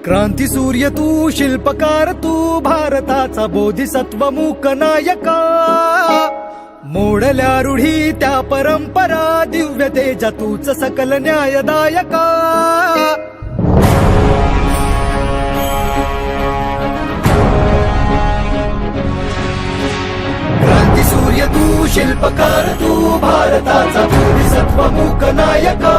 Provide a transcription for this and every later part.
क्रांती सूर्य तू, शिल्पकार तू, भारताचा बोधिसत्व मूक नायका. मोडल्या रूढी त्या परंपरा, दिव्य तेजा तूच सकल न्यायदायका. क्रांती सूर्य तू, शिल्पकार तू, भारताचा बोधिसत्व मूक नायका.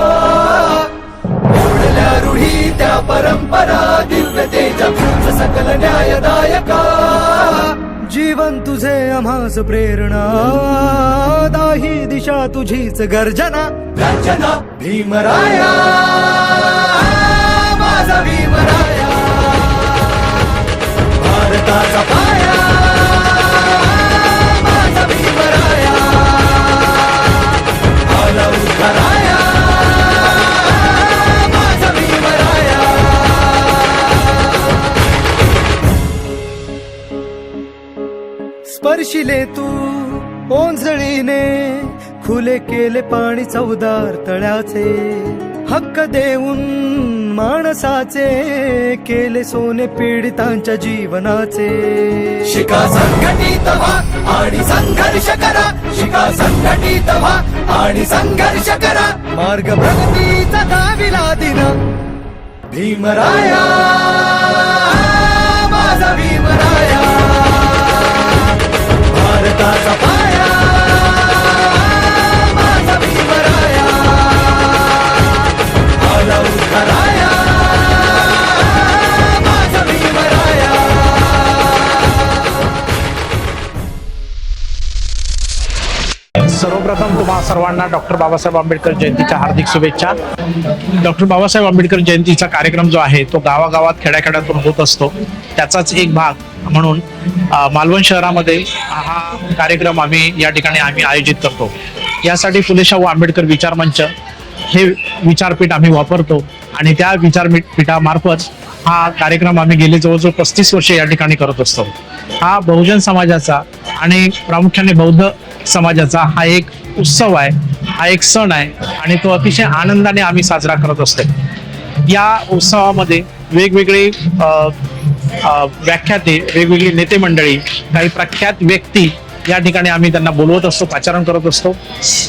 मोडल्या रूढी त्या परंपरा, दिव्य तेजा तूच सकल न्यायदायका. जीवन तुझे आम्हास प्रेरणा, दाही दिशा तुझीच गर्जना. गर्जना भीमराया, माझा भीमराया, भारताचा पाया, माझा भीमराया, आला उद्धाराया, माझा भीमराया. स्पर्शिले तू ओंजळीने, खुले केले पाणी चौदार तळ्याचे. हक्क देऊन माणसाचे, केले सोने पीडितांच्या जीवनाचे. शिका संघटित व्हा आणि संघर्ष करा, शिका संघटित व्हा आणि संघर्ष करा. मार्ग प्रगतीचा दाविला दिन, भीमराया, माझा भीमराया, भारताचा पाया, माझा भीमराया, आला उद्धाराया, माझा भीमराया. सर्वप्रथम तुम्हा सर्वांना डॉक्टर बाबासाहेब आंबेडकर जयंतीच्या हार्दिक शुभेच्छा. डॉक्टर बाबासाहेब आंबेडकर जयंतीचा कार्यक्रम जो आहे तो गावागावात खेड्याखेड्यातून होत असतो. त्याचाच एक भाग म्हणून मालवण शहरामध्ये हा कार्यक्रम आम्ही आयोजित करतो. यासाठी फुले शाहू आंबेडकर विचार मंच हे विचारपीठ आम्ही वापरतो आणि त्या विचारपीठामार्फत हा कार्यक्रम आम्ही गेले जवळजवळ 35 वर्ष या ठिकाणी करत असतो. हा बहुजन समाजाचा आणि प्रामुख्याने बौद्ध समाजाचा हा एक उत्सव आहे, हा एक सण आहे आणि तो अतिशय आनंदाने आम्ही साजरा करत असतो. या उत्सवामध्ये वेगवेगळे व्याख्याते, वेगवेगळी नेते मंडळी, काही प्रख्यात व्यक्ती या ठिकाणी आम्ही त्यांना बोलवत असतो, पाचारण करत असतो,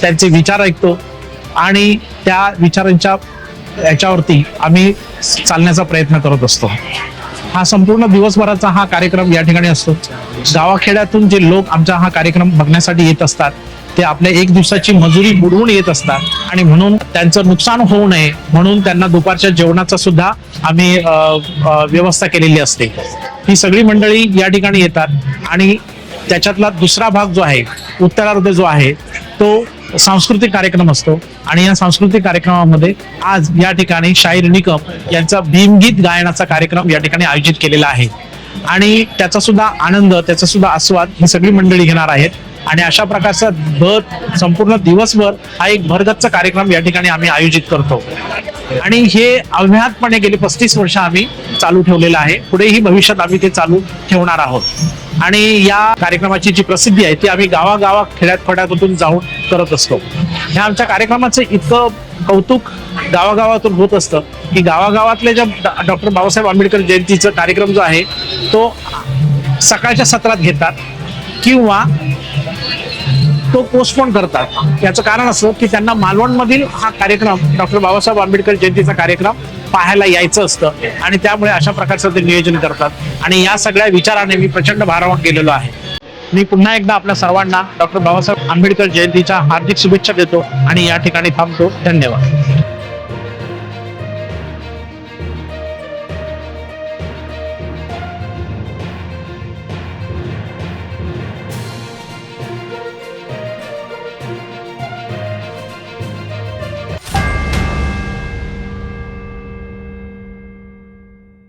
त्यांचे विचार ऐकतो आणि त्या विचारांच्या याच्यावरती आम्ही चालण्याचा प्रयत्न करत असतो. हा संपूर्ण दिवसभराचा हा कार्यक्रम या ठिकाणी असतो. गावाखेड्यातून जे लोक आमचा हा कार्यक्रम बघण्यासाठी येत असतात ते आपल्या एक दिवसाची मजुरी बुडवून येत असतात आणि म्हणून त्यांचं नुकसान होऊ नये म्हणून त्यांना दुपारच्या जेवणाचा सुद्धा आम्ही व्यवस्था केलेली असते. ही सगळी मंडळी या ठिकाणी येतात आणि त्याच्यातला दुसरा भाग जो आहे, उत्तरार्ध जो आहे, तो सांस्कृतिक कार्यक्रम असतो आणि या सांस्कृतिक कार्यक्रमामध्ये आज या ठिकाणी शाहीर निकम यांचा भीमगीत गायनाचा कार्यक्रम या ठिकाणी आयोजित केलेला आहे आणि त्याचा सुद्धा आनंद, त्याचा सुद्धा आस्वाद ही सगळी मंडळी घेणार आहेत. आणि अशा प्रकारचा संपूर्ण दिवसभर हा एक भरगच्च कार्यक्रम या ठिकाणी आम्ही आयोजित करतो आणि हे अव्याहतपणे गेली 35 वर्ष आम्ही चालू ठेवलेलं आहे. पुढेही भविष्यात आम्ही ते चालू ठेवणार आहोत आणि या कार्यक्रमाची जी प्रसिद्धी आहे ती आम्ही गावागावात खेड्यातून जाऊन करत असतो. ह्या आमच्या कार्यक्रमाचं इतकं कौतुक गावागावातून होत असतं की गावागावातले ज्या डॉक्टर बाबासाहेब आंबेडकर जयंतीचा कार्यक्रम जो आहे तो सकाळच्या सत्रात घेतात किंवा तो पोस्टपोन करतात. याचं कारण असं की त्यांना मालवणमधील हा कार्यक्रम, डॉक्टर बाबासाहेब आंबेडकर जयंतीचा कार्यक्रम पाहायला यायचं असतं आणि त्यामुळे अशा प्रकारचं ते नियोजन करतात आणि या सगळ्या विचाराने मी प्रचंड भारावून गेलेलो आहे. मी पुन्हा एकदा आपल्या सर्वांना डॉक्टर बाबासाहेब आंबेडकर जयंतीच्या हार्दिक शुभेच्छा देतो आणि या ठिकाणी थांबतो. धन्यवाद.